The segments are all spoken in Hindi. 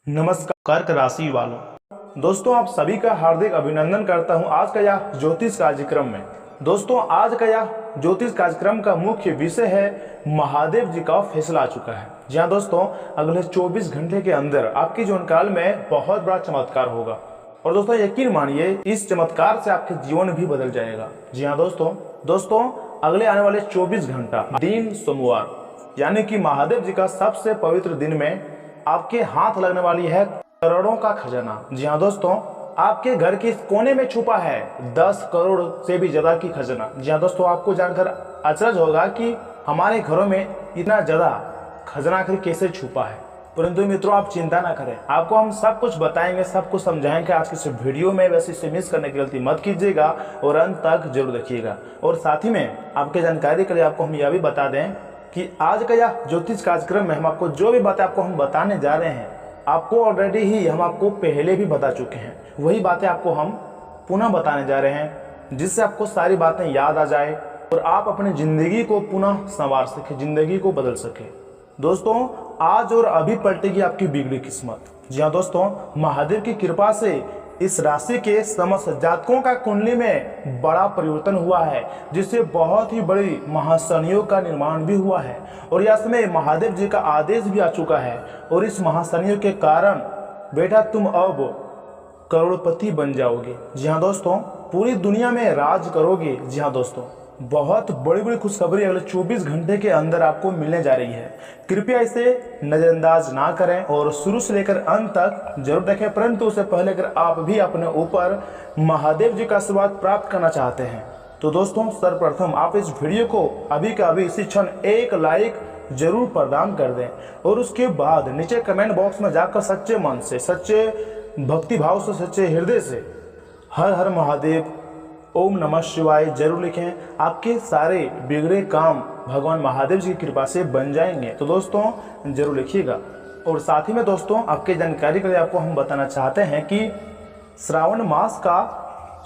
नमस्कार कर्क राशि वालों। दोस्तों आप सभी का हार्दिक अभिनंदन करता हूं आज का यह ज्योतिष कार्यक्रम में। दोस्तों आज का यह ज्योतिष कार्यक्रम का मुख्य विषय है महादेव जी का फैसला आ चुका है। जी हाँ दोस्तों, अगले 24 घंटे के अंदर आपके जीवन काल में बहुत बड़ा चमत्कार होगा और दोस्तों यकीन मानिए इस चमत्कार से आपके जीवन भी बदल जाएगा। जी हाँ दोस्तों अगले आने वाले 24 घंटा दिन सोमवार यानी कि महादेव जी का सबसे पवित्र दिन में आपके हाथ लगने वाली है करोड़ों का खजाना। जी हाँ दोस्तों, आपके घर के कोने में छुपा है 10 करोड़ से भी ज्यादा की खजाना। जी हाँ दोस्तों, आपको जानकर अचरज होगा कि हमारे घरों में इतना ज्यादा खजाना आखिर कैसे छुपा है। परंतु मित्रों आप चिंता ना करें, आपको हम सब कुछ बताएंगे, सब कुछ समझाएंगे आज की इस वीडियो में। वैसे इसे मिस करने की गलती मत कीजिएगा और अंत तक जरूर देखिएगा। और साथ ही में आपके जानकारी के लिए आपको हम यह भी बता दें कि आज का यह ज्योतिष कार्यक्रम में हम आपको जो भी बातें आपको हम बताने जा रहे हैं, आपको ऑलरेडी ही हम आपको पहले भी बता चुके हैं। वही बातें आपको हम पुनः बताने जा रहे हैं जिससे आपको सारी बातें याद आ जाए और आप अपनी जिंदगी को पुनः संवार सके, जिंदगी को बदल सके। दोस्तों आज और अभी पलटेगी आपकी बिगड़ी किस्मत। जी हाँ दोस्तों, महादेव की कृपा से इस राशि के समस्त जातकों का कुंडली में बड़ा परिवर्तन हुआ है, जिससे बहुत ही बड़ी महासंयोग का निर्माण भी हुआ है और यह समय महादेव जी का आदेश भी आ चुका है। और इस महासंयोग के कारण बेटा तुम अब करोड़पति बन जाओगे। जी हाँ दोस्तों, पूरी दुनिया में राज करोगे। जी हाँ दोस्तों, बहुत बड़ी बड़ी खुशखबरी अगले 24 घंटे के अंदर आपको मिलने जा रही है। कृपया इसे नजरअंदाज ना करें और शुरू से लेकर अंत तक जरूर देखें। परंतु उससे पहले अगर आप भी अपने ऊपर महादेव जी का आशीर्वाद प्राप्त करना चाहते हैं तो दोस्तों सर्वप्रथम आप इस वीडियो को अभी का अभी इसी क्षण एक लाइक जरूर प्रदान कर दें और उसके बाद नीचे कमेंट बॉक्स में जाकर सच्चे मन से, सच्चे भक्ति भाव से, सच्चे हृदय से हर हर महादेव, ओम नमः शिवाय जरूर लिखें। आपके सारे बिगड़े काम भगवान महादेव जी की कृपा से बन जाएंगे। तो दोस्तों जरूर लिखिएगा। और साथ ही में दोस्तों आपके जानकारी के लिए आपको हम बताना चाहते हैं कि श्रावण मास का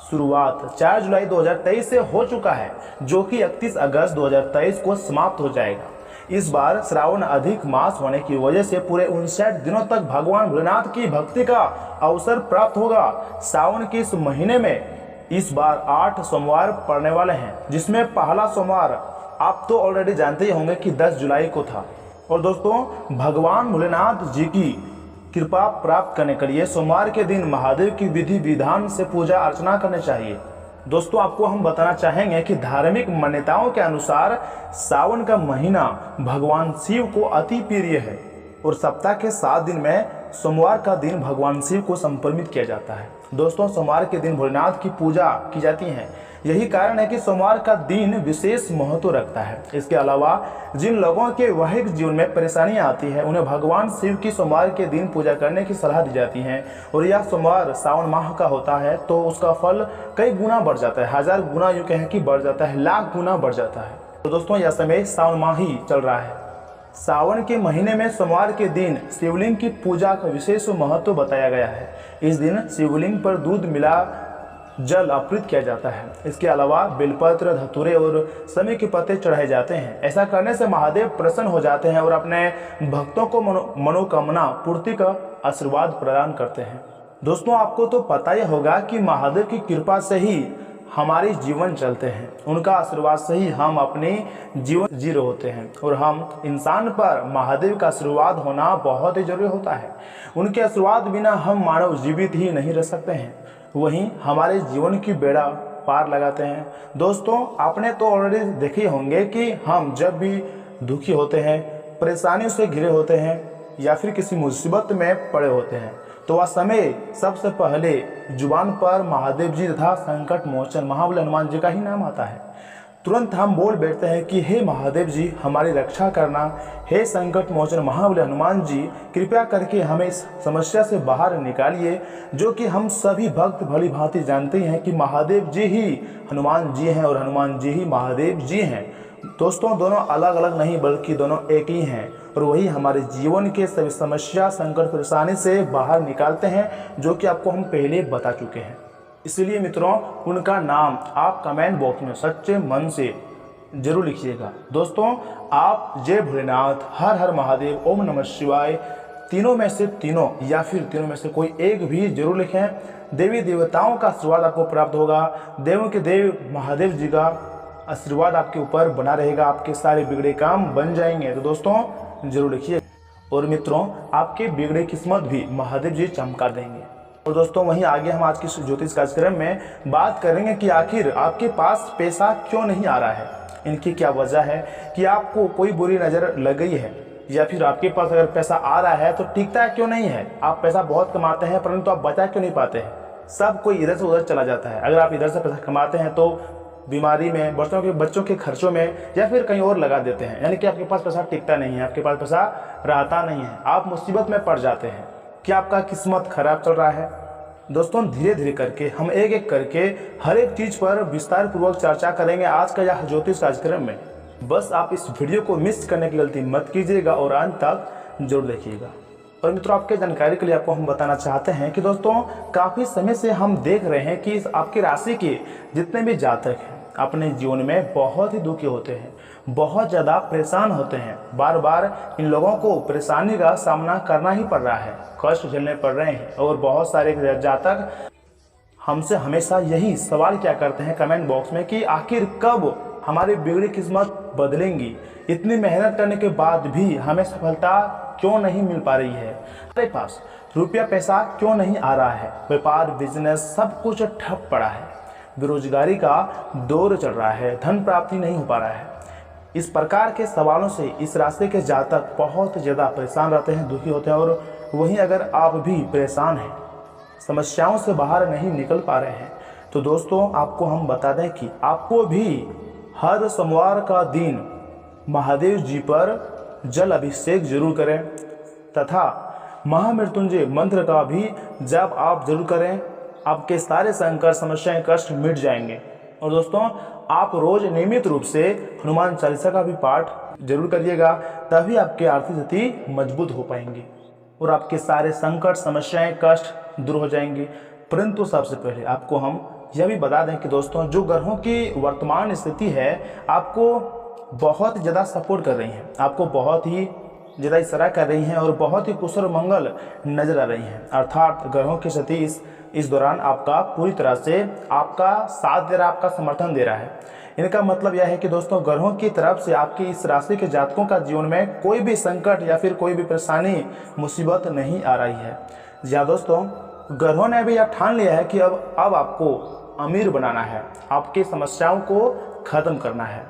शुरुआत 4 जुलाई 2023 से हो चुका है, जो कि 31 अगस्त 2023 को समाप्त हो जाएगा। इस बार श्रावण अधिक मास होने की वजह से पूरे 59 दिनों तक भगवान भोलेनाथ की भक्ति का अवसर प्राप्त होगा। सावन के इस महीने में इस बार 8 सोमवार पड़ने वाले हैं, जिसमें पहला सोमवार आप तो ऑलरेडी जानते ही होंगे कि 10 जुलाई को था। और दोस्तों भगवान भोलेनाथ जी की कृपा प्राप्त करने के लिए सोमवार के दिन महादेव की विधि विधान से पूजा अर्चना करनी चाहिए। दोस्तों आपको हम बताना चाहेंगे कि धार्मिक मान्यताओं के अनुसार सावन का महीना भगवान शिव को अति प्रिय है और सप्ताह के 7 दिन में सोमवार का दिन भगवान शिव को समर्पित किया जाता है। दोस्तों सोमवार के दिन भोलेनाथ की पूजा की जाती है, यही कारण है कि सोमवार का दिन विशेष महत्व रखता है। इसके अलावा जिन लोगों के वैवाहिक जीवन में परेशानियां आती है उन्हें भगवान शिव की सोमवार के दिन पूजा करने की सलाह दी जाती है। और यह सोमवार सावन माह का होता है तो उसका फल कई गुना बढ़ जाता है, 1000 गुना यूं कहें कि बढ़ जाता है, लाख गुना बढ़ जाता है। तो दोस्तों यह समय सावन माह ही चल रहा है। सावन के महीने में सोमवार के दिन शिवलिंग की पूजा का विशेष महत्व बताया गया है। इस दिन शिवलिंग पर दूध मिला जल अर्पित किया जाता है। इसके अलावा बेलपत्र, धतूरे और समी के पत्ते चढ़ाए जाते हैं। ऐसा करने से महादेव प्रसन्न हो जाते हैं और अपने भक्तों को मनोकामना पूर्ति का आशीर्वाद प्रदान करते हैं। दोस्तों आपको तो पता ही होगा कि महादेव की कृपा से ही हमारे जीवन चलते हैं, उनका आशीर्वाद से ही हम अपने जीवन जी रहे होते हैं और हम इंसान पर महादेव का आशीर्वाद होना बहुत ही जरूरी होता है। उनके आशीर्वाद बिना हम मानव जीवित ही नहीं रह सकते हैं, वहीं हमारे जीवन की बेड़ा पार लगाते हैं। दोस्तों आपने तो ऑलरेडी देखे होंगे कि हम जब भी दुखी होते हैं, परेशानियों से घिरे होते हैं या फिर किसी मुसीबत में पड़े होते हैं तो वह समय सबसे पहले जुबान पर महादेव जी तथा संकट मोचन महाबली हनुमान जी का ही नाम आता है। तुरंत हम बोल बैठते हैं कि हे महादेव जी हमारी रक्षा करना, हे संकट मोचन महाबली हनुमान जी कृपया करके हमें इस समस्या से बाहर निकालिए। जो कि हम सभी भक्त भली भांति जानते हैं कि महादेव जी ही हनुमान जी हैं और हनुमान जी ही महादेव जी हैं। दोस्तों दोनों अलग अलग नहीं बल्कि दोनों एक ही हैं और वही हमारे जीवन के सभी समस्या, संकट, परेशानी से बाहर निकालते हैं, जो कि आपको हम पहले बता चुके हैं। इसलिए मित्रों उनका नाम आप कमेंट बॉक्स में सच्चे मन से जरूर लिखिएगा। दोस्तों आप जय भोलेनाथ, हर हर महादेव, ओम नमः शिवाय तीनों में से तीनों या फिर तीनों में से कोई एक भी जरूर लिखें। देवी देवताओं का आशीर्वाद आपको प्राप्त होगा। देवों के देव महादेव जी का आशीर्वाद आपके ऊपर बना रहेगा। आपके सारे बिगड़े काम बन जाएंगे। तो दोस्तों जरूर लिखिए। और मित्रों, आपके बिगड़े किस्मत भी महादेव जी चमका देंगे। और दोस्तों वहीं आगे हम आज की ज्योतिष कार्यक्रम में बात करेंगे कि आखिर आपके पास पैसा क्यों नहीं आ रहा है। इनकी क्या वजह है कि आपको कोई बुरी नज़र लग गई है, या फिर आपके पास अगर पैसा आ रहा है तो टिकता क्यों नहीं है। आप पैसा बहुत कमाते हैं परंतु आप बचा क्यों नहीं पाते हैं। सब कोई इधर से उधर चला जाता है। अगर आप इधर से पैसा कमाते हैं तो बीमारी में, बच्चों के खर्चों में या फिर कहीं और लगा देते हैं, यानी कि आपके पास पैसा टिकता नहीं है, आपके पास पैसा रहता नहीं है, आप मुसीबत में पड़ जाते हैं। क्या आपका किस्मत खराब चल रहा है। दोस्तों धीरे धीरे करके हम एक एक करके हर एक चीज़ पर विस्तार पूर्वक चर्चा करेंगे आज का यह ज्योतिष कार्यक्रम में। बस आप इस वीडियो को मिस करने की गलती मत कीजिएगा और अंत तक जरूर देखिएगा। और मित्रों, आपके जानकारी के लिए आपको हम बताना चाहते हैं कि दोस्तों काफ़ी समय से हम देख रहे हैं कि आपकी राशि के जितने भी जातक हैं अपने जीवन में बहुत ही दुखी होते हैं, बहुत ज़्यादा परेशान होते हैं। बार बार इन लोगों को परेशानी का सामना करना ही पड़ रहा है, कष्ट झेलने पड़ रहे हैं। और बहुत सारे जातक हमसे हमेशा यही सवाल क्या करते हैं कमेंट बॉक्स में कि आखिर कब हमारी बिगड़ी किस्मत बदलेंगी। इतनी मेहनत करने के बाद भी हमें सफलता क्यों नहीं मिल पा रही है। हमारे पास रुपया पैसा क्यों नहीं आ रहा है। व्यापार बिजनेस सब कुछ ठप पड़ा है। बेरोजगारी का दौर चल रहा है, धन प्राप्ति नहीं हो पा रहा है। इस प्रकार के सवालों से इस राशि के जातक बहुत ज़्यादा परेशान रहते हैं, दुखी होते हैं। और वहीं अगर आप भी परेशान हैं, समस्याओं से बाहर नहीं निकल पा रहे हैं, तो दोस्तों आपको हम बता दें कि आपको भी हर सोमवार का दिन महादेव जी पर जल अभिषेक जरूर करें तथा महामृत्युंजय मंत्र का भी जप आप जरूर करें। आपके सारे संकट समस्याएं कष्ट मिट जाएंगे। और दोस्तों आप रोज नियमित रूप से हनुमान चालीसा का भी पाठ जरूर करिएगा, तभी आपकी आर्थिक स्थिति मजबूत हो पाएंगी और आपके सारे संकट समस्याएं कष्ट दूर हो जाएंगी। परंतु सबसे पहले आपको हम यह भी बता दें कि दोस्तों जो ग्रहों की वर्तमान स्थिति है आपको बहुत ज़्यादा सपोर्ट कर रही हैं, आपको बहुत ही ज़्यादा इशारा कर रही हैं और बहुत ही कुशल मंगल नजर आ रही हैं। अर्थात ग्रहों की स्थिति इस दौरान आपका पूरी तरह से आपका साथ दे रहा, आपका समर्थन दे रहा है। इनका मतलब यह है कि दोस्तों ग्रहों की तरफ से आपकी इस राशि के जातकों का जीवन में कोई भी संकट या फिर कोई भी परेशानी मुसीबत नहीं आ रही है। जी हाँ दोस्तों, ग्रहों ने भी यह ठान लिया है कि अब आपको अमीर बनाना है, आपकी समस्याओं को खत्म करना है,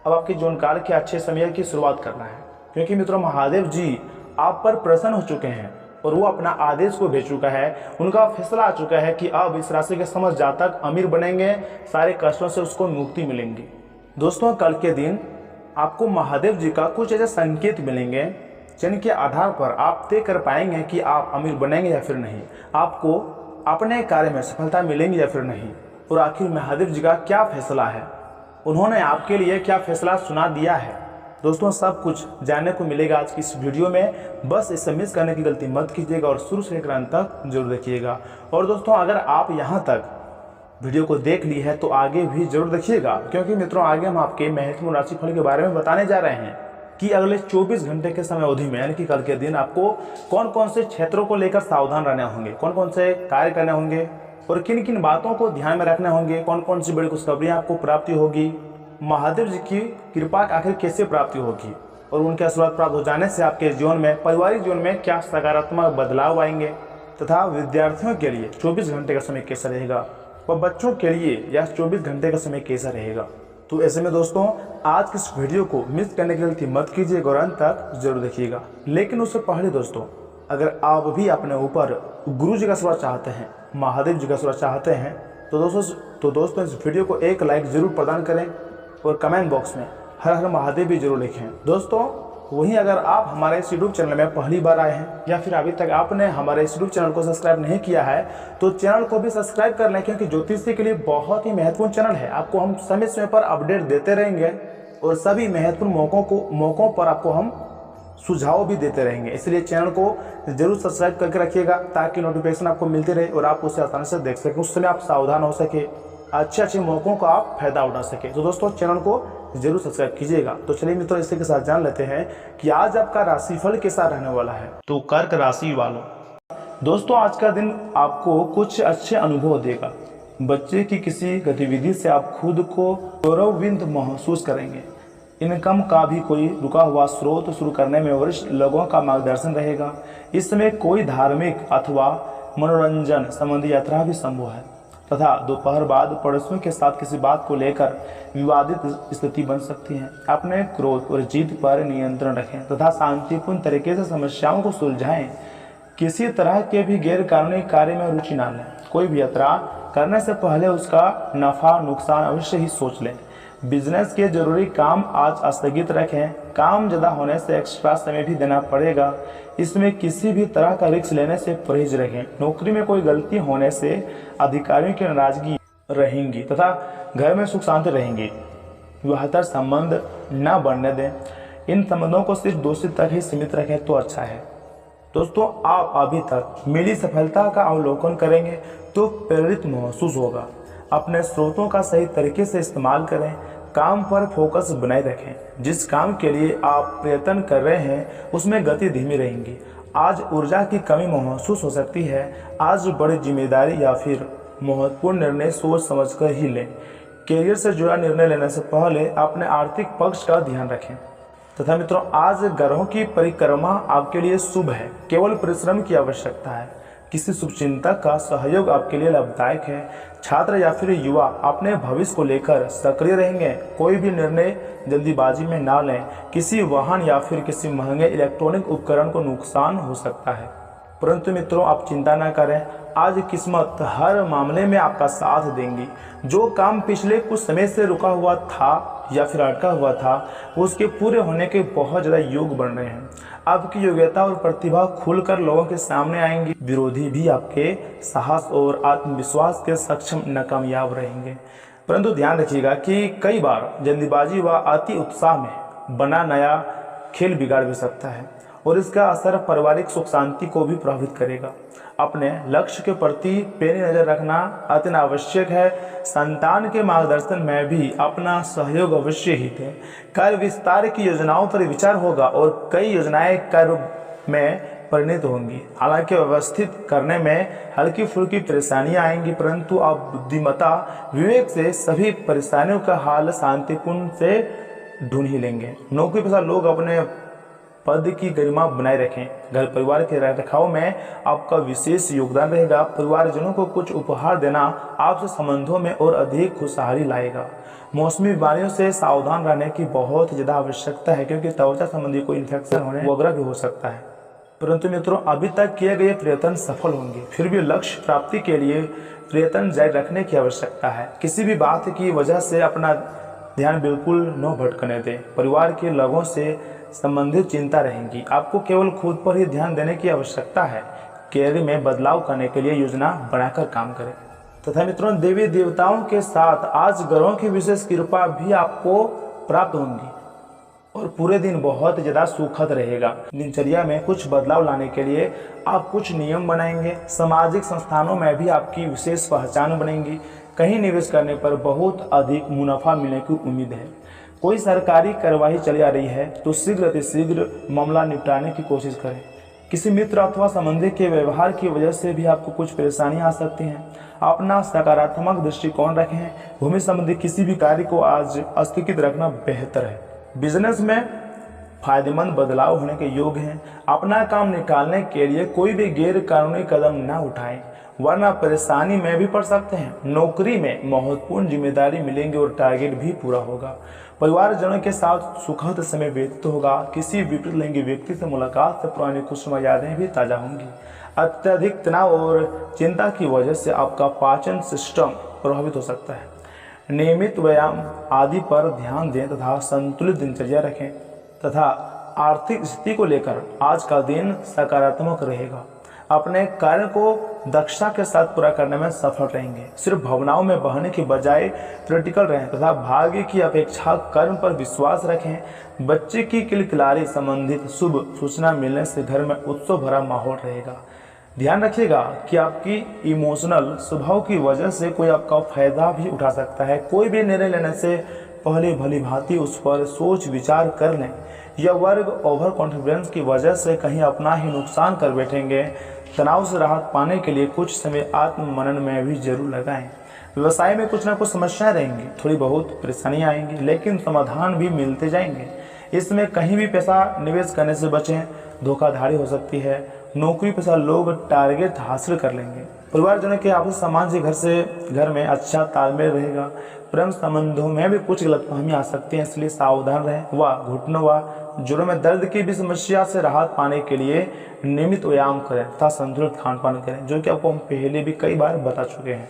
अब आपके जीवन काल के अच्छे समय की शुरुआत करना है। क्योंकि मित्रों महादेव जी आप पर प्रसन्न हो चुके हैं और वो अपना आदेश को भेज चुका है। उनका फैसला आ चुका है कि अब इस राशि के समस्त जातक अमीर बनेंगे, सारे कष्टों से उसको मुक्ति मिलेंगी। दोस्तों कल के दिन आपको महादेव जी का कुछ ऐसे संकेत मिलेंगे जिनके आधार पर आप तय कर पाएंगे कि आप अमीर बनेंगे या फिर नहीं, आपको अपने कार्य में सफलता मिलेंगी या फिर नहीं, और आखिर महादेव जी का क्या फैसला है, उन्होंने आपके लिए क्या फैसला सुना दिया है। दोस्तों सब कुछ जानने को मिलेगा आज की इस वीडियो में। बस इसे मिस करने की गलती मत कीजिएगा और शुरू से लेकर अंत तक जरूर देखिएगा। और दोस्तों अगर आप यहाँ तक वीडियो को देख ली है तो आगे भी जरूर देखिएगा, क्योंकि मित्रों आगे हम आपके महत्वपूर्ण राशिफल के बारे में बताने जा रहे हैं कि अगले 24 घंटे के समय अवधि में यानी कि कल के दिन आपको कौन कौन से क्षेत्रों को लेकर सावधान रहने होंगे, कौन कौन से कार्य करने होंगे और किन किन बातों को ध्यान में रखने होंगे, कौन कौन सी बड़ी खुशखबरियाँ आपको प्राप्ति होगी, महादेव जी की कृपा आखिर कैसे प्राप्ति होगी और उनके आशीर्वाद प्राप्त हो जाने से आपके जीवन में, पारिवारिक जीवन में क्या सकारात्मक बदलाव आएंगे, तथा विद्यार्थियों के लिए 24 घंटे का समय कैसा रहेगा व बच्चों के लिए यह 24 घंटे का समय कैसा रहेगा। तो ऐसे में दोस्तों आज की इस वीडियो को मिस करने की गलती मत कीजिएगा और अंत तक जरूर देखिएगा। लेकिन उससे पहले दोस्तों अगर आप भी अपने ऊपर गुरु जी का आशीर्वाद चाहते हैं, महादेव जी का आशीर्वाद चाहते हैं, तो दोस्तों इस वीडियो को एक लाइक जरूर प्रदान करें और कमेंट बॉक्स में हर हर महादेव भी जरूर लिखें। दोस्तों वहीं अगर आप हमारे इस यूट्यूब चैनल में पहली बार आए हैं या फिर अभी तक आपने हमारे इस यूट्यूब चैनल को सब्सक्राइब नहीं किया है तो चैनल को भी सब्सक्राइब कर लें, क्योंकि ज्योतिषी के लिए बहुत ही महत्वपूर्ण चैनल है। आपको हम समय समय पर अपडेट देते रहेंगे और सभी महत्वपूर्ण मौकों पर आपको हम सुझाव भी देते रहेंगे। इसलिए चैनल को जरूर सब्सक्राइब करके रखिएगा ताकि नोटिफिकेशन आपको मिलते रहे और आप उसे आसानी से देख सकें, उस समय आप सावधान हो सके। अच्छे मौकों का आप फायदा उठा सके। तो दोस्तों चैनल को जरूर सब्सक्राइब कीजिएगा। तो चलिए मित्रों, इसी के साथ जान लेते हैं कि आज आपका राशिफल कैसा रहने वाला है। तो कर्क राशि वालों, दोस्तों आज का दिन आपको कुछ अच्छे अनुभव देगा। बच्चे की किसी गतिविधि से आप खुद को गौरवान्वित महसूस करेंगे। इनकम का भी कोई रुका हुआ स्रोत शुरू करने में वरिष्ठ लोगों का मार्गदर्शन रहेगा। इस समय कोई धार्मिक अथवा मनोरंजन संबंधी यात्रा भी संभव है तथा दोपहर बाद पड़ोसियों के साथ किसी बात को लेकर विवादित स्थिति बन सकती है। अपने क्रोध और जिद पर नियंत्रण रखें तथा शांतिपूर्ण तरीके से समस्याओं को सुलझाएं। किसी तरह के भी गैर कानूनी कार्य में रुचि न लें। कोई भी यात्रा करने से पहले उसका नफा नुकसान अवश्य ही सोच लें। बिजनेस के जरूरी काम आज स्थगित रखें। काम ज़्यादा होने से एक्स्ट्रा समय भी देना पड़ेगा। इसमें किसी भी तरह का रिस्क लेने से परहेज रखें। नौकरी में कोई गलती होने से अधिकारियों की नाराजगी रहेंगी तथा घर में सुख शांति रहेंगी। विवाहेतर संबंध न बढ़ने दें। इन संबंधों को सिर्फ दोस्ती तक ही सीमित रखें तो अच्छा है। दोस्तों आप अभी तक मिली सफलता का अवलोकन करेंगे तो प्रेरित महसूस होगा। अपने स्रोतों का सही तरीके से इस्तेमाल करें। काम पर फोकस बनाए रखें। जिस काम के लिए आप प्रयत्न कर रहे हैं उसमें गति धीमी रहेगी। आज ऊर्जा की कमी महसूस हो सकती है। आज बड़ी जिम्मेदारी या फिर महत्वपूर्ण निर्णय सोच समझकर ही लें। कैरियर से जुड़ा निर्णय लेने से पहले अपने आर्थिक पक्ष का ध्यान रखें। तथा मित्रों आज ग्रहों की परिक्रमा आपके लिए शुभ है। केवल परिश्रम की आवश्यकता है। किसी शुभचिंतक का सहयोग आपके लिए लाभदायक है। छात्र या फिर युवा अपने भविष्य को लेकर सक्रिय रहेंगे। कोई भी निर्णय जल्दीबाजी में ना लें। किसी वाहन या फिर किसी महंगे इलेक्ट्रॉनिक उपकरण को नुकसान हो सकता है, परंतु मित्रों आप चिंता न करें। आज किस्मत हर मामले में आपका साथ देंगी। जो काम पिछले कुछ समय से रुका हुआ था या फिर अटका हुआ था, उसके पूरे होने के बहुत ज़्यादा योग बन रहे हैं। आपकी योग्यता और प्रतिभा खुलकर लोगों के सामने आएंगी। विरोधी भी आपके साहस और आत्मविश्वास के सक्षम नाकामयाब रहेंगे। परंतु ध्यान रखिएगा कि कई बार जल्दीबाजी व अति उत्साह में बना नया खेल बिगाड़ भी सकता है और इसका असर पारिवारिक सुख शांति को भी प्रभावित करेगा। अपने लक्ष्य के प्रति पैनी नजर रखना अत्यंत आवश्यक है। संतान के मार्गदर्शन में भी अपना सहयोग अवश्य ही दें। कार्य विस्तार की योजनाओं पर विचार होगा और कई योजनाएं कार्य में परिणत होंगी। हालांकि व्यवस्थित करने में हल्की फुल्की परेशानियां आएंगी, परंतु आप बुद्धिमत्ता विवेक से सभी परेशानियों का हल शांतिपूर्ण से ढूंढ ही लेंगे। नौकरी पेशा लोग अपने पद की गरिमा बनाए रखें। घर परिवार के रखरखाव में आपका विशेष योगदान रहेगा। परिवारजनों को कुछ उपहार देना आपसे संबंधों में और अधिक खुशहाली लाएगा। मौसमी बीमारियों से सावधान रहने की बहुत ज़्यादा आवश्यकता है, क्योंकि त्वचा संबंधी कोई इन्फेक्शन होने वगैरह भी हो सकता है। परंतु मित्रों अभी तक किए गए प्रयत्न सफल होंगे। फिर भी लक्ष्य प्राप्ति के लिए प्रयत्न जारी रखने की आवश्यकता है। किसी भी बात की वजह से अपना ध्यान बिल्कुल न भटकने दें। परिवार के लोगों से संबंधित चिंता रहेंगी। आपको केवल खुद पर ही ध्यान देने की आवश्यकता है। कैरियर में बदलाव करने के लिए योजना बनाकर काम करें। तथा मित्रों देवी देवताओं के साथ आज ग्रहों की विशेष कृपा भी आपको प्राप्त होंगी और पूरे दिन बहुत ज़्यादा सुखद रहेगा। दिनचर्या में कुछ बदलाव लाने के लिए आप कुछ नियम बनाएंगे। सामाजिक संस्थानों में भी आपकी विशेष पहचान बनेगी। कहीं निवेश करने पर बहुत अधिक मुनाफा मिलने की उम्मीद है। कोई सरकारी कार्रवाई चली आ रही है तो शीघ्र अतिशीघ्र मामला निपटाने की कोशिश करें। किसी मित्र अथवा संबंधी के व्यवहार की वजह से भी आपको कुछ परेशानियां आ सकती हैं। अपना सकारात्मक दृष्टिकोण रखें। भूमि संबंधी किसी भी कार्य को आज स्थगित रखना बेहतर है। बिजनेस में फायदेमंद बदलाव होने के योग हैं। अपना काम निकालने के लिए कोई भी गैर कानूनी कदम न उठाएं, वरना परेशानी में भी पड़ सकते हैं। नौकरी में महत्वपूर्ण जिम्मेदारी मिलेंगी और टारगेट भी पूरा होगा। परिवारजनों के साथ सुखद समय व्यतीत होगा। किसी विपरीत लिंगी व्यक्ति से मुलाकात से पुरानी खुशनुमा यादें भी ताज़ा होंगी। अत्यधिक तनाव और चिंता की वजह से आपका पाचन सिस्टम प्रभावित हो सकता है। नियमित व्यायाम आदि पर ध्यान दें तथा संतुलित दिनचर्या रखें तथा आर्थिक स्थिति को लेकर आज का दिन सकारात्मक रहेगा। अपने कार्य को दक्षता के साथ पूरा करने में सफल रहेंगे। सिर्फ भावनाओं में बहने की बजाय प्रैक्टिकल रहें तथा भाग्य की अपेक्षा कर्म पर विश्वास रखें। बच्चे की किलकिलारी संबंधित शुभ सूचना मिलने से घर में उत्सव भरा माहौल रहेगा। ध्यान रखिएगा कि आपकी इमोशनल स्वभाव की वजह से कोई आपका फायदा भी उठा सकता है। कोई भी निर्णय लेने से पहले भली भांति उस पर सोच विचार कर लें। यह वर्ग ओवर कॉन्फिडेंस की वजह से कहीं अपना ही नुकसान कर बैठेंगे। तनाव से राहत पाने के लिए कुछ समय आत्ममनन में भी जरूर लगाएं। व्यवसाय में कुछ ना कुछ समस्याएं रहेंगी, थोड़ी बहुत परेशानियां आएंगी, लेकिन समाधान भी मिलते जाएंगे। इसमें कहीं भी पैसा निवेश करने से बचें, धोखाधड़ी हो सकती है। नौकरी पेशा लोग टारगेट हासिल कर लेंगे। परिवारजनों के आपसी सामाजिक घर में अच्छा तालमेल रहेगा। प्रेम संबंधों में भी कुछ गलतफहमी आ सकती है, इसलिए सावधान रहें। वह घुटनों व जोड़ों में दर्द की भी समस्या से राहत पाने के लिए नियमित व्यायाम करें तथा संतुलित खान पान करें, जो कि आपको हम पहले भी कई बार बता चुके हैं।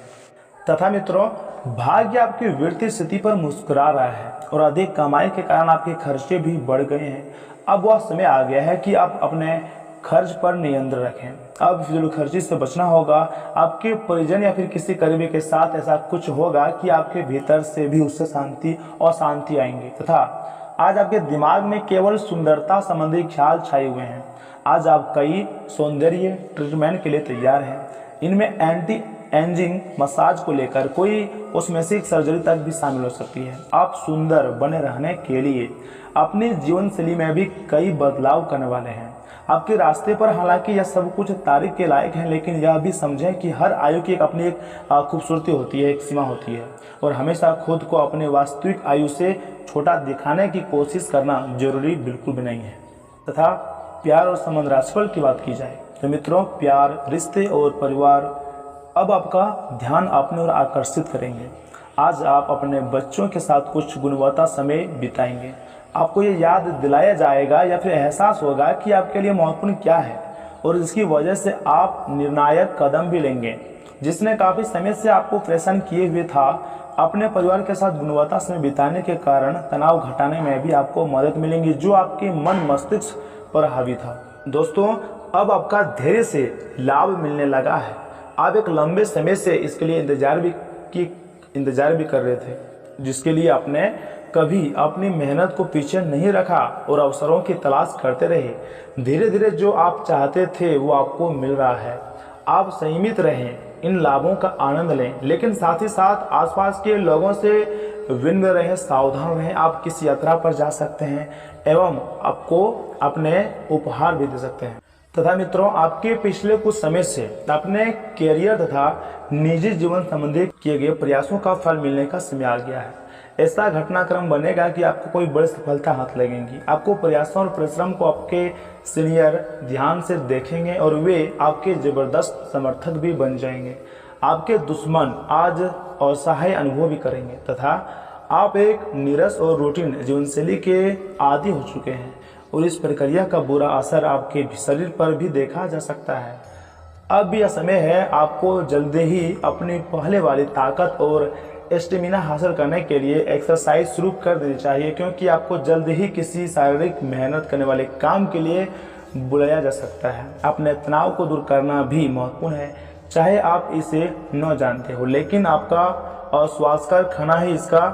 तथा मित्रों, भाग्य आपकी वित्तीय स्थिति पर मुस्कुरा रहा है और अधिक कमाई के कारण आपके खर्चे भी बढ़ गए हैं। अब वह समय आ गया है कि आप अपने खर्च पर नियंत्रण रखें। अब फिजूल खर्ची से बचना होगा। आपके परिजन या फिर किसी करीबी के साथ ऐसा कुछ होगा कि आपके भीतर से भी उससे शांति और शांति आएंगे। तथा आज आपके दिमाग में केवल सुंदरता संबंधी ख्याल छाए हुए हैं। आज आप कई सौंदर्य ट्रीटमेंट के लिए तैयार हैं। इनमें एंटी एजिंग मसाज को लेकर कोई कॉस्मेटिक सर्जरी तक भी शामिल हो सकती है। आप सुंदर बने रहने के लिए अपनी जीवन शैली में भी कई बदलाव करने वाले हैं। आपके रास्ते पर हालांकि यह सब कुछ तारीफ के लायक है, लेकिन यह भी समझें कि हर आयु की अपनी एक खूबसूरती होती है, एक सीमा होती है, और हमेशा खुद को अपने वास्तविक आयु से छोटा दिखाने की कोशिश करना जरूरी बिल्कुल भी नहीं है। तथा प्यार और संबंध राशिफल की बात की जाए तो मित्रों, प्यार, रिश्ते और परिवार अब आपका ध्यान अपने ओर आकर्षित करेंगे। आज आप अपने बच्चों के साथ कुछ गुणवत्ता समय बिताएंगे। आपको ये याद दिलाया जाएगा या फिर एहसास होगा कि आपके लिए महत्वपूर्ण क्या है, और इसकी वजह से आप निर्णायक कदम भी लेंगे। जिसने काफ़ी समय से आपको परेशान किए हुए था, अपने परिवार के साथ गुणवत्ता समय बिताने के कारण तनाव घटाने में भी आपको मदद मिलेंगी, जो आपके मन मस्तिष्क पर हावी था। दोस्तों, अब आपका धैर्य से लाभ मिलने लगा है। आप एक लंबे समय से इसके लिए इंतजार भी कर रहे थे, जिसके लिए आपने कभी अपनी मेहनत को पीछे नहीं रखा और अवसरों की तलाश करते रहे। धीरे धीरे जो आप चाहते थे वो आपको मिल रहा है। आप संयमित रहें, इन लाभों का आनंद लें, लेकिन साथ ही साथ आसपास के लोगों से विनम्र रहें, सावधान रहें। आप किसी यात्रा पर जा सकते हैं एवं आपको अपने उपहार भी दे सकते हैं। तथा मित्रों, आपके पिछले कुछ समय से अपने कैरियर तथा निजी जीवन संबंधी किए गए प्रयासों का फल मिलने का समय आ गया है। ऐसा घटनाक्रम बनेगा कि आपको कोई बड़ी सफलता हाथ लगेगी। आपको प्रयासों और परिश्रम को आपके सीनियर ध्यान से देखेंगे और वे आपके जबरदस्त समर्थक भी बन जाएंगे। आपके दुश्मन आज असहाय अनुभव भी करेंगे तथा आप एक नीरस और रूटीन जीवनशैली के आदी हो चुके हैं, और इस प्रक्रिया का बुरा असर आपके शरीर पर भी देखा जा सकता है। अब यह समय है आपको जल्दी ही अपनी पहले वाली ताकत और स्टेमिना हासिल करने के लिए एक्सरसाइज शुरू कर देनी चाहिए, क्योंकि आपको जल्द ही किसी शारीरिक मेहनत करने वाले काम के लिए बुलाया जा सकता है। अपने तनाव को दूर करना भी महत्वपूर्ण है, चाहे आप इसे न जानते हो, लेकिन आपका अस्वास्थ्यकर खाना ही इसका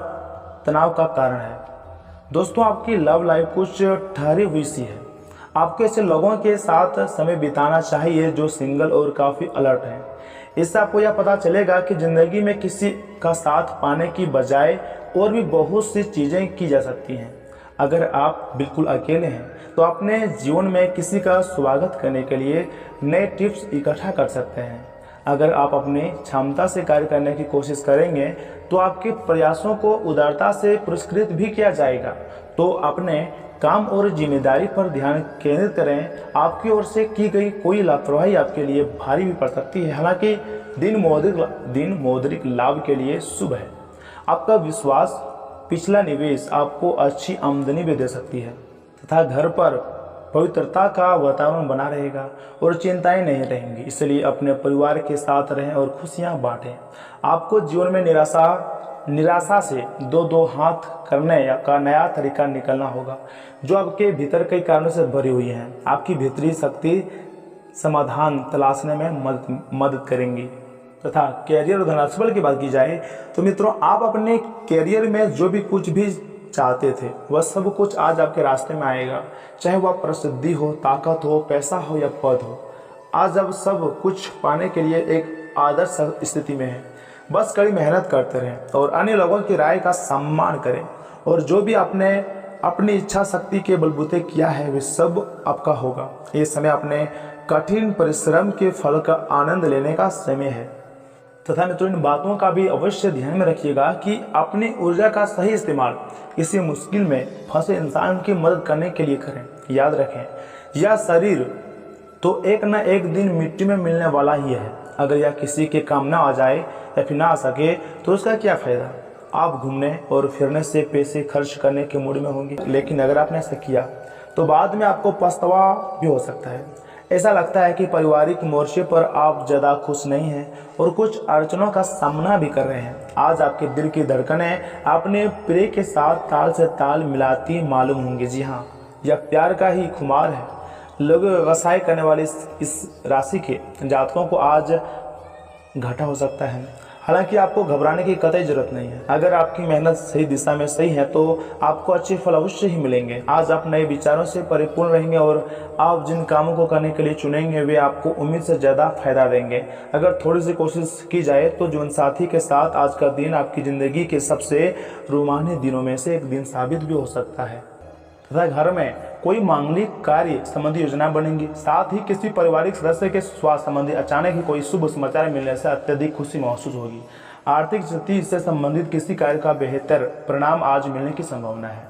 तनाव का कारण है। दोस्तों, आपकी लव लाइफ कुछ ठहरी हुई सी है। आपको ऐसे लोगों के साथ समय बिताना चाहिए जो सिंगल और काफ़ी अलर्ट हैं। इससे आपको यह पता चलेगा कि ज़िंदगी में किसी का साथ पाने की बजाय और भी बहुत सी चीज़ें की जा सकती हैं। अगर आप बिल्कुल अकेले हैं तो अपने जीवन में किसी का स्वागत करने के लिए नए टिप्स इकट्ठा कर सकते हैं। अगर आप अपनी क्षमता से कार्य करने की कोशिश करेंगे तो आपके प्रयासों को उदारता से पुरस्कृत भी किया जाएगा। तो अपने काम और जिम्मेदारी पर ध्यान केंद्रित करें। आपकी ओर से की गई कोई लापरवाही आपके लिए भारी भी पड़ सकती है, हालांकि दिन मौद्रिक लाभ के लिए शुभ है। आपका विश्वास पिछला निवेश आपको अच्छी आमदनी भी दे सकती है तथा घर पर पवित्रता का वातावरण बना रहेगा और चिंताएं नहीं रहेंगी। इसलिए अपने परिवार के साथ रहें और खुशियां बांटें। आपको जीवन में निराशा से दो हाथ करने का नया तरीका निकलना होगा, जो आपके भीतर कई कारणों से भरी हुई है। आपकी भीतरी शक्ति समाधान तलाशने में मदद करेंगी। तथा कैरियर और धनराशिफल की बात की जाए तो मित्रों, आप अपने कैरियर में जो भी कुछ भी चाहते थे वह सब कुछ आज आपके रास्ते में आएगा, चाहे वह प्रसिद्धि हो, ताकत हो, पैसा हो या पद हो। आज अब सब कुछ पाने के लिए एक आदर्श स्थिति में है। बस कड़ी मेहनत करते रहें और अन्य लोगों की राय का सम्मान करें, और जो भी आपने अपनी इच्छा शक्ति के बलबूते किया है वे सब आपका होगा। ये समय अपने कठिन परिश्रम के फल का आनंद लेने का समय है। तथा मित्रों, इन बातों का भी अवश्य ध्यान में रखिएगा कि अपनी ऊर्जा का सही इस्तेमाल किसी मुश्किल में फंसे इंसान की मदद करने के लिए करें। याद रखें, यह शरीर तो एक न एक दिन मिट्टी में मिलने वाला ही है। अगर यह किसी के काम ना आ जाए या फिर ना आ सके तो उसका क्या फ़ायदा। आप घूमने और फिरने से पैसे खर्च करने के मूड में होंगे, लेकिन अगर आपने ऐसा किया तो बाद में आपको पछतावा भी हो सकता है। ऐसा लगता है कि पारिवारिक मोर्चे पर आप ज़्यादा खुश नहीं हैं और कुछ अड़चनों का सामना भी कर रहे हैं। आज आपके दिल की धड़कनें अपने प्रिय के साथ ताल से ताल मिलाती मालूम होंगी। जी हाँ, यह प्यार का ही खुमार है। लोग व्यवसाय करने वाले इस राशि के जातकों को आज घाटा हो सकता है। हालांकि आपको घबराने की कतई जरूरत नहीं है। अगर आपकी मेहनत सही दिशा में सही है तो आपको अच्छे फल अवश्य ही मिलेंगे। आज आप नए विचारों से परिपूर्ण रहेंगे और आप जिन कामों को करने के लिए चुनेंगे वे आपको उम्मीद से ज़्यादा फायदा देंगे। अगर थोड़ी सी कोशिश की जाए तो जीवन साथी के साथ आज का दिन आपकी ज़िंदगी के सबसे रोमांचक दिनों में से एक दिन साबित भी हो सकता है। तथा घर में कोई मांगलिक कार्य संबंधी योजना बनेंगी। साथ ही किसी पारिवारिक सदस्य के स्वास्थ्य संबंधी अचानक ही कोई शुभ समाचार मिलने से अत्यधिक खुशी महसूस होगी। आर्थिक स्थिति से संबंधित किसी कार्य का बेहतर परिणाम आज मिलने की संभावना है।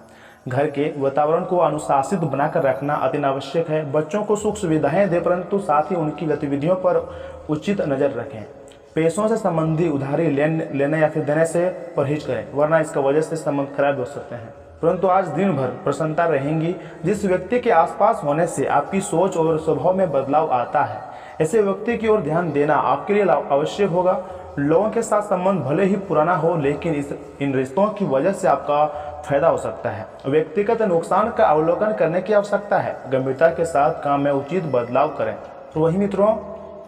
घर के वातावरण को अनुशासित बनाकर रखना अति आवश्यक है। बच्चों को सुख सुविधाएं दें, परंतु साथ ही उनकी गतिविधियों पर उचित नजर रखें। पैसों से संबंधी उधारी लेने या फिर देने से परहेज करें, वरना इसका वजह से संबंध खराब हो सकते हैं। परंतु आज दिन भर प्रसन्नता रहेंगी। जिस व्यक्ति के आसपास होने से आपकी सोच और स्वभाव में बदलाव आता है, ऐसे व्यक्ति की ओर ध्यान देना आपके लिए आवश्यक होगा। लोगों के साथ संबंध भले ही पुराना हो, लेकिन इन रिश्तों की वजह से आपका फायदा हो सकता है। व्यक्तिगत नुकसान का अवलोकन करने की आवश्यकता है। गंभीरता के साथ काम में उचित बदलाव करें। तो वही मित्रों,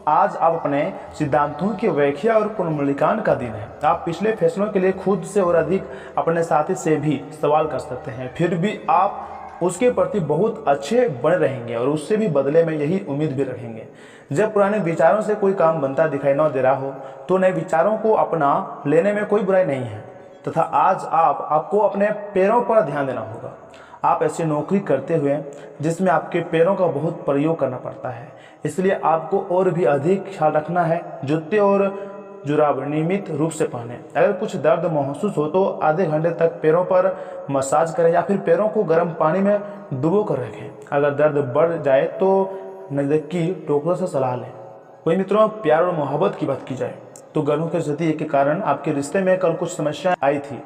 आज आप अपने सिद्धांतों की व्याख्या और पुनर्मूल्यांकन का दिन है। आप पिछले फैसलों के लिए खुद से और अधिक अपने साथी से भी सवाल कर सकते हैं, फिर भी आप उसके प्रति बहुत अच्छे बने रहेंगे और उससे भी बदले में यही उम्मीद भी रखेंगे। जब पुराने विचारों से कोई काम बनता दिखाई न दे रहा हो तो नए विचारों को अपना लेने में कोई बुराई नहीं है। तथा आज आपको अपने पैरों पर ध्यान देना होगा। आप ऐसी नौकरी करते हुए जिसमें आपके पैरों का बहुत प्रयोग करना पड़ता है, इसलिए आपको और भी अधिक ख्याल रखना है। जूते और जुराब नियमित रूप से पहने। अगर कुछ दर्द महसूस हो तो आधे घंटे तक पैरों पर मसाज करें या फिर पैरों को गर्म पानी में डुबो कर रखें। अगर दर्द बढ़ जाए तो नज़दीकी डॉक्टर से सलाह लें। वही मित्रों, प्यार और मोहब्बत की बात की जाए तो गर्भों की स्थिति के कारण आपके रिश्ते में कल कुछ समस्याएं आई थी,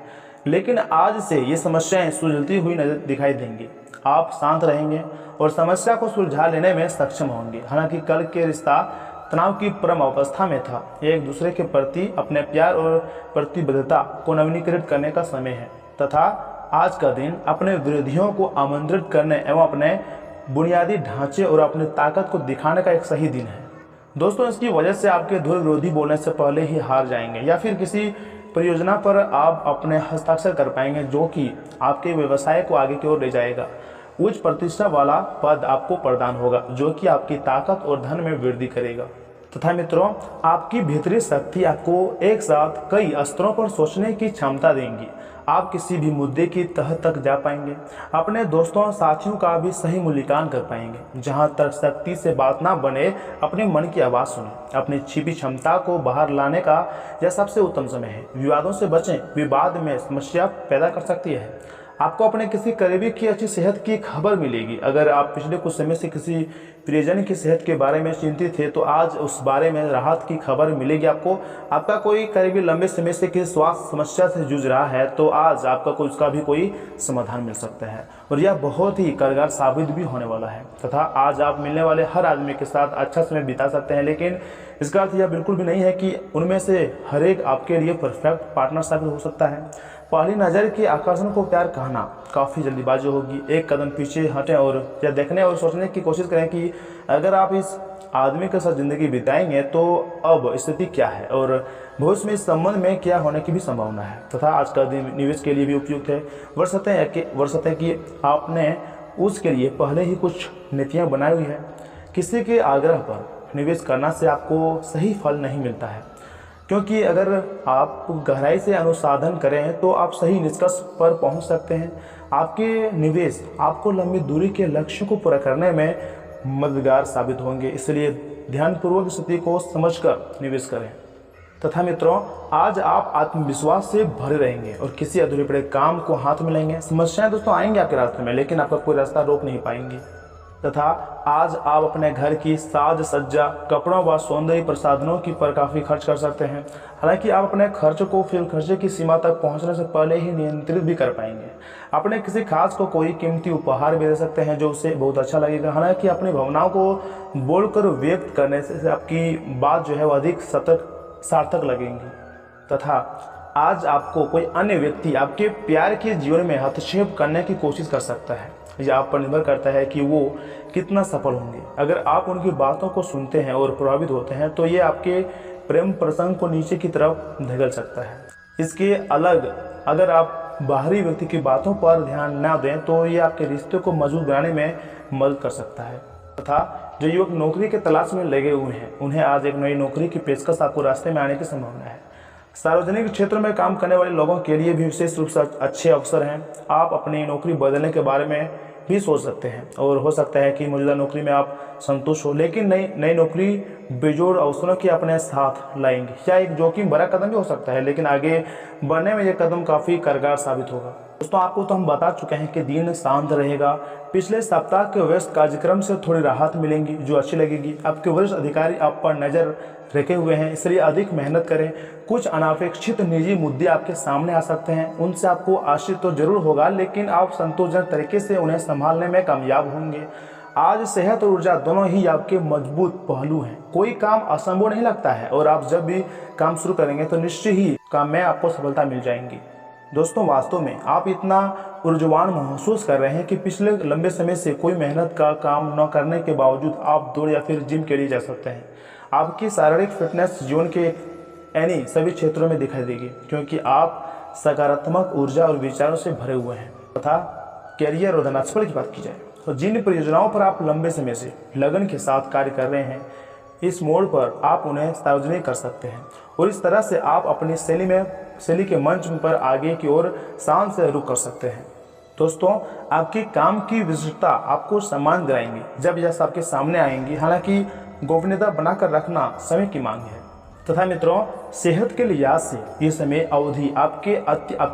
लेकिन आज से ये समस्याएं सुलझती हुई नजर दिखाई देंगी। आप शांत रहेंगे और समस्या को सुलझा लेने में सक्षम होंगे। हालांकि कल के रिश्ता तनाव की परम अवस्था में था। एक दूसरे के प्रति अपने प्यार और प्रतिबद्धता को नवीनीकृत करने का समय है तथा आज का दिन अपने विरोधियों को आमंत्रित करने एवं अपने बुनियादी ढांचे और अपनी ताकत को दिखाने का एक सही दिन है। दोस्तों, इसकी वजह से आपके दो विरोधी बोलने से पहले ही हार जाएंगे या फिर किसी परियोजना पर आप अपने हस्ताक्षर कर पाएंगे जो कि आपके व्यवसाय को आगे की ओर ले जाएगा। उच्च प्रतिष्ठा वाला पद आपको प्रदान होगा जो कि आपकी ताकत और धन में वृद्धि करेगा। तथा मित्रों, आपकी भीतरी शक्ति आपको एक साथ कई स्तरों पर सोचने की क्षमता देंगी। आप किसी भी मुद्दे की तह तक जा पाएंगे। अपने दोस्तों साथियों का भी सही मूल्यांकन कर पाएंगे। जहां तक शक्ति से बात ना बने, अपने मन की आवाज़ सुने। अपनी छिपी क्षमता को बाहर लाने का यह सबसे उत्तम समय है। विवादों से बचें, विवाद में समस्या पैदा कर सकती है। आपको अपने किसी करीबी की अच्छी सेहत की खबर मिलेगी। अगर आप पिछले कुछ समय से किसी प्रियजन की सेहत के बारे में चिंतित थे तो आज उस बारे में राहत की खबर मिलेगी आपको। आपका कोई करीबी लंबे समय से किसी स्वास्थ्य समस्या से जूझ रहा है तो आज आपका उसका भी कोई समाधान मिल सकता है और यह बहुत ही कारगर साबित भी होने वाला है। तथा आज आप मिलने वाले हर आदमी के साथ अच्छा समय बिता सकते हैं, लेकिन इसका अर्थ यह बिल्कुल भी नहीं है कि उनमें से हर एक आपके लिए परफेक्ट पार्टनर साबित हो सकता है। पहली नज़र के आकर्षण को प्यार कहना काफ़ी जल्दीबाजी होगी। एक कदम पीछे हटें और यह देखने और सोचने की कोशिश करें कि अगर आप इस आदमी के साथ ज़िंदगी बिताएंगे तो अब स्थिति क्या है और भविष्य में इस संबंध में क्या होने की भी संभावना है। तथा आज का दिन निवेश के लिए भी उपयुक्त है। वर्षते कि आपने उसके लिए पहले ही कुछ नीतियाँ बनाई हुई है। किसी के आग्रह पर निवेश करना से आपको सही फल नहीं मिलता है, क्योंकि अगर आप गहराई से अनुसंधान करें तो आप सही निष्कर्ष पर पहुंच सकते हैं। आपके निवेश आपको लंबी दूरी के लक्ष्यों को पूरा करने में मददगार साबित होंगे, इसलिए ध्यानपूर्वक स्थिति को समझकर निवेश करें। तथा मित्रों, आज आप आत्मविश्वास से भरे रहेंगे और किसी अधूरे पड़े काम को हाथ में लेंगे। समस्याएं दोस्तों आएंगे आपके रास्ते में, लेकिन आपका कोई रास्ता रोक नहीं पाएंगी। तथा आज आप अपने घर की साज सज्जा, कपड़ों व सौंदर्य प्रसाधनों की पर काफ़ी खर्च कर सकते हैं। हालांकि आप अपने खर्च को फिर खर्चे की सीमा तक पहुंचने से पहले ही नियंत्रित भी कर पाएंगे। अपने किसी खास को कोई कीमती उपहार भी दे सकते हैं जो उसे बहुत अच्छा लगेगा। हालांकि अपनी भावनाओं को बोलकर व्यक्त करने से आपकी बात जो है वो अधिक सार्थक लगेंगी। तथा आज आपको कोई अन्य व्यक्ति आपके प्यार के जीवन में हस्तक्षेप करने की कोशिश कर सकता है। यह आप पर निर्भर करता है कि वो कितना सफल होंगे। अगर आप उनकी बातों को सुनते हैं और प्रभावित होते हैं तो ये आपके प्रेम प्रसंग को नीचे की तरफ धकेल सकता है। इसके अलग अगर आप बाहरी व्यक्ति की बातों पर ध्यान न दें तो ये आपके रिश्ते को मजबूत बनाने में मदद कर सकता है। तथा जो युवक नौकरी के तलाश में लगे हुए हैं उन्हें आज एक नई नौकरी की पेशकश आपको रास्ते में आने की संभावना है। सार्वजनिक क्षेत्र में काम करने वाले लोगों के लिए भी विशेष रूप से अच्छे अवसर हैं। आप अपनी नौकरी बदलने के बारे में भी सोच सकते हैं और हो सकता है कि मौजूदा नौकरी में आप संतुष्ट हो, लेकिन नई नौकरी बेजोड़ अवसरों के अपने साथ लाएंगे। या एक जोखिम भरा कदम भी हो सकता है, लेकिन आगे बढ़ने में यह कदम काफ़ी कारगर साबित होगा। दोस्तों, आपको तो हम बता चुके हैं कि दिन शांत रहेगा। पिछले सप्ताह के व्यस्त कार्यक्रम से थोड़ी राहत मिलेंगी जो अच्छी लगेगी। आपके वरिष्ठ अधिकारी आप पर नज़र रखे हुए हैं, इसलिए अधिक मेहनत करें। कुछ अनापेक्षित निजी मुद्दे आपके सामने आ सकते हैं, उनसे आपको आश्चर्य तो जरूर होगा, लेकिन आप संतोषजनक तरीके से उन्हें संभालने में कामयाब होंगे। आज सेहत और ऊर्जा दोनों ही आपके मजबूत पहलू हैं। कोई काम असंभव नहीं लगता है और आप जब भी काम शुरू करेंगे तो निश्चय ही काम में आपको सफलता मिल जाएंगी। दोस्तों, वास्तव में आप इतना ऊर्जावान महसूस कर रहे हैं कि पिछले लंबे समय से कोई मेहनत का काम न करने के बावजूद आप दौड़ या फिर जिम के लिए जा सकते हैं। आपकी शारीरिक फिटनेस जीवन के यानी सभी क्षेत्रों में दिखाई देगी, क्योंकि आप सकारात्मक ऊर्जा और विचारों से भरे हुए हैं। तथा कैरियर और धनात्मक की बात की जाए तो जिन परियोजनाओं पर आप लंबे समय से लगन के साथ कार्य कर रहे हैं, इस मोड़ पर आप उन्हें सार्वजनिक कर सकते हैं और इस तरह से आप अपनी शैली के मंच पर आगे की ओर शान से रुख कर सकते हैं। दोस्तों, आपके काम की विशिष्टता आपको सम्मान दिलाएंगी जब यह आपके सामने आएंगी। हालांकि गोपनीयता बनाकर रखना समय की मांग है। तथा मित्रों, सेहत के लिहाज से ये समय अवधि आपके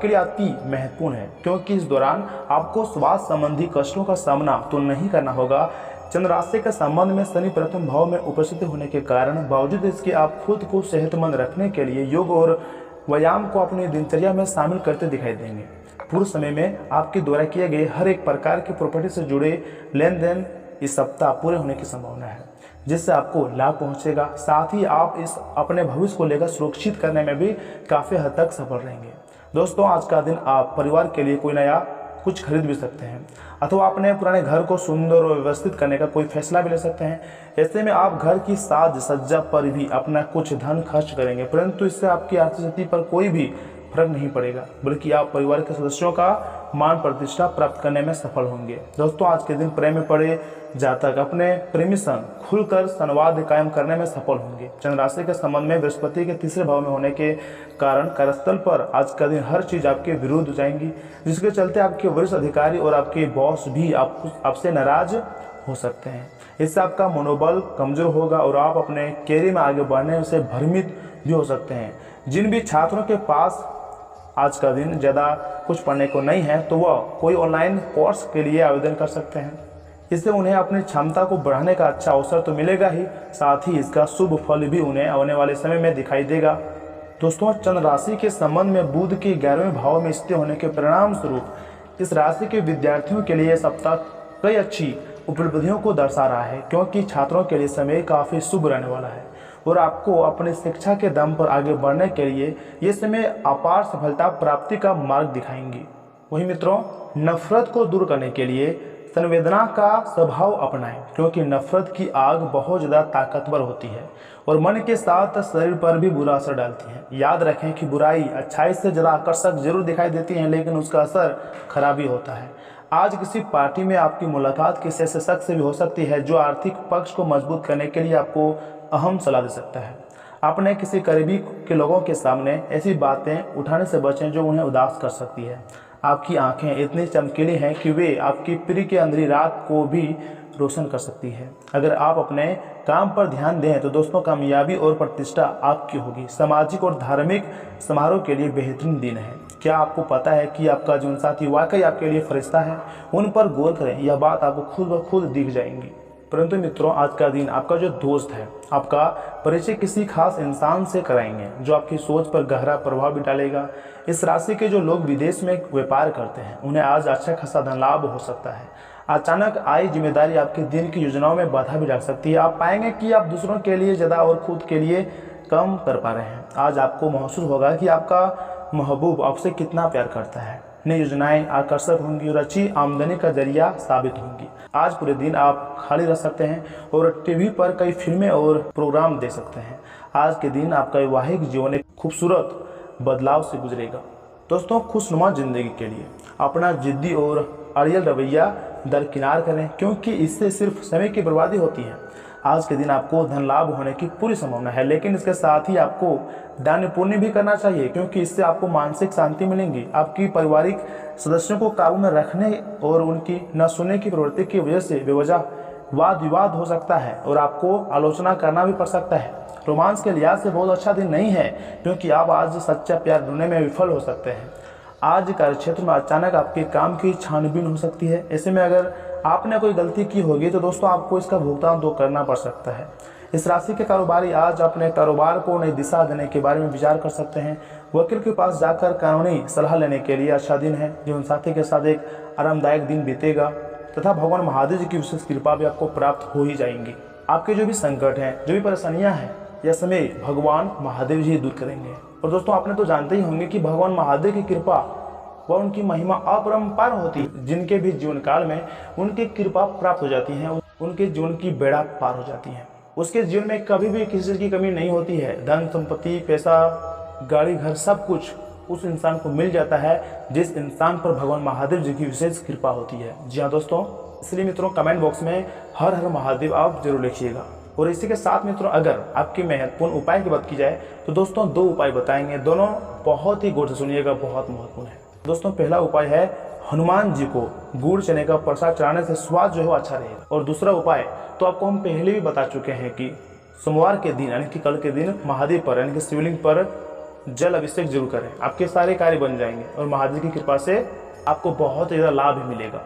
लिए अति महत्वपूर्ण है, क्योंकि इस दौरान आपको स्वास्थ्य संबंधी कष्टों का सामना तो नहीं करना होगा। चंद्र राशि के संबंध में शनि प्रथम भाव में उपस्थित होने के कारण बावजूद इसके आप खुद को सेहतमंद रखने के लिए योग और व्यायाम को अपनी दिनचर्या में शामिल करते दिखाई देंगे। पूर्व समय में आपके द्वारा किए गए हर एक प्रकार की प्रॉपर्टी से जुड़े लेन देन इस सप्ताह पूरे होने की संभावना है, जिससे आपको लाभ पहुंचेगा। साथ ही आप इस अपने भविष्य को लेकर सुरक्षित करने में भी काफ़ी हद तक सफल रहेंगे। दोस्तों, आज का दिन आप परिवार के लिए कोई नया कुछ खरीद भी सकते हैं अथवा अपने पुराने घर को सुंदर और व्यवस्थित करने का कोई फैसला भी ले सकते हैं। ऐसे में आप घर की साज सज्जा पर भी अपना कुछ धन खर्च करेंगे, परंतु इससे आपकी आर्थिक स्थिति पर कोई भी फर्क नहीं पड़ेगा, बल्कि आप परिवार के सदस्यों का मान प्रतिष्ठा प्राप्त करने में सफल होंगे। दोस्तों, आज के दिन प्रेम में पड़े जातक अपने प्रेमी संग खुलकर संवाद कायम करने में सफल होंगे। चंद्र राशि के संबंध में बृहस्पति के तीसरे भाव में होने के कारण कार्यस्थल पर आज का दिन हर चीज आपके विरुद्ध हो जाएंगी, जिसके चलते आपके वरिष्ठ अधिकारी और आपके बॉस भी आपसे नाराज हो सकते हैं। इससे आपका मनोबल कमजोर होगा और आप अपने कैरियर में आगे बढ़ने से भ्रमित भी हो सकते हैं। जिन भी छात्रों के पास आज का दिन ज़्यादा कुछ पढ़ने को नहीं है तो वह कोई ऑनलाइन कोर्स के लिए आवेदन कर सकते हैं। इससे उन्हें अपनी क्षमता को बढ़ाने का अच्छा अवसर तो मिलेगा ही, साथ ही इसका शुभ फल भी उन्हें आने वाले समय में दिखाई देगा। दोस्तों, चंद्र राशि के संबंध में बुध के 11वें भाव में स्थित होने के परिणाम स्वरूप इस राशि के विद्यार्थियों के लिए सप्ताह कई अच्छी उपलब्धियों को दर्शा रहा है, क्योंकि छात्रों के लिए समय काफ़ी शुभ रहने वाला है और आपको अपनी शिक्षा के दम पर आगे बढ़ने के लिए ये समय अपार सफलता प्राप्ति का मार्ग दिखाएंगी। वहीं मित्रों, नफरत को दूर करने के लिए संवेदना का स्वभाव अपनाएं, क्योंकि नफरत की आग बहुत ज़्यादा ताकतवर होती है और मन के साथ शरीर पर भी बुरा असर डालती है। याद रखें कि बुराई अच्छाई से ज़्यादा आकर्षक जरूर दिखाई देती है, लेकिन उसका असर खराब ही होता है। आज किसी पार्टी में आपकी मुलाकात किसी ऐसे शख्स से भी हो सकती है जो आर्थिक पक्ष को मजबूत करने के लिए आपको अहम सलाह दे सकता है। अपने किसी करीबी के लोगों के सामने ऐसी बातें उठाने से बचें जो उन्हें उदास कर सकती है। आपकी आंखें इतनी चमकीली हैं कि वे आपकी प्रिय की अंधेरी रात को भी रोशन कर सकती है। अगर आप अपने काम पर ध्यान दें तो दोस्तों कामयाबी और प्रतिष्ठा आपकी होगी। सामाजिक और धार्मिक समारोह के लिए बेहतरीन दिन है। क्या आपको पता है कि आपका जीवन साथी वाकई आपके लिए फरिश्ता है? उन पर गौर करें, यह बात आपको खुद ब खुद दिख जाएंगी। परंतु मित्रों, आज का दिन आपका जो दोस्त है, आपका परिचय किसी खास इंसान से कराएंगे जो आपकी सोच पर गहरा प्रभाव भी डालेगा। इस राशि के जो लोग विदेश में व्यापार करते हैं उन्हें आज अच्छा खासा धन लाभ हो सकता है। अचानक आई जिम्मेदारी आपके दिन की योजनाओं में बाधा भी डाल सकती है। आप पाएंगे कि आप दूसरों के लिए ज़्यादा और खुद के लिए कम कर पा रहे हैं। आज आपको महसूस होगा कि आपका महबूब आपसे कितना प्यार करता है। नई योजनाएं आकर्षक होंगी और अच्छी आमदनी का जरिया साबित होंगी। आज पूरे दिन आप खाली रह सकते हैं और टीवी पर कई फिल्में और प्रोग्राम देख सकते हैं। आज के दिन आपका वैवाहिक जीवन एक खूबसूरत बदलाव से गुजरेगा। दोस्तों, खुशनुमा जिंदगी के लिए अपना जिद्दी और अड़ियल रवैया दरकिनार करें, क्योंकि इससे सिर्फ समय की बर्बादी होती है। आज के दिन आपको धन लाभ होने की पूरी संभावना है, लेकिन इसके साथ ही आपको दान पुण्य भी करना चाहिए, क्योंकि इससे आपको मानसिक शांति मिलेगी। आपकी पारिवारिक सदस्यों को काबू में रखने और उनकी न सुनने की प्रवृत्ति की वजह से बेवजह वाद विवाद हो सकता है और आपको आलोचना करना भी पड़ सकता है। रोमांस के लिहाज से बहुत अच्छा दिन नहीं है, क्योंकि आप आज सच्चा प्यार ढूंढने में विफल हो सकते हैं। आज कार्यक्षेत्र में अचानक आपके काम की छानबीन हो सकती है। ऐसे में अगर आपने कोई गलती की होगी तो दोस्तों आपको इसका भुगतान तो करना पड़ सकता है। इस राशि के कारोबारी आज अपने कारोबार को नई दिशा देने के बारे में विचार कर सकते हैं। वकील के पास जाकर कानूनी सलाह लेने के लिए अच्छा दिन है। जीवन साथी के साथ एक आरामदायक दिन बीतेगा तथा भगवान महादेव जी की विशेष कृपा भी आपको प्राप्त हो ही जाएंगी। आपके जो भी संकट हैं, जो भी परेशानियां हैं, यह समय भगवान महादेव जी दूर करेंगे। और दोस्तों, आपने तो जानते ही होंगे कि भगवान महादेव की कृपा व उनकी महिमा अपरंपार होती है। जिनके भी जीवन काल में उनकी कृपा प्राप्त हो जाती है, उनके जीवन की बेड़ा पार हो जाती है। उसके जीवन में कभी भी किसी चीज की कमी नहीं होती है। धन संपत्ति, पैसा, गाड़ी, घर, सब कुछ उस इंसान को मिल जाता है जिस इंसान पर भगवान महादेव जी की विशेष कृपा होती है। जी हाँ दोस्तों, इसलिए मित्रों कमेंट बॉक्स में हर हर महादेव आप जरूर लिखिएगा। और इसी के साथ मित्रों, अगर आपकी महत्वपूर्ण उपाय की बात की जाए तो दोस्तों 2 उपाय बताएंगे। दोनों बहुत ही गौर से सुनिएगा, बहुत महत्वपूर्ण है। दोस्तों, पहला उपाय है हनुमान जी को गुड़ चने का प्रसाद चढ़ाने से स्वाद जो है अच्छा रहेगा। और दूसरा उपाय तो आपको हम पहले भी बता चुके हैं कि सोमवार के दिन यानी कि कल के दिन महादेव पर यानी कि शिवलिंग पर जल अभिषेक जरूर करें। आपके सारे कार्य बन जाएंगे और महादेव की कृपा से आपको बहुत ज़्यादा लाभ भी मिलेगा।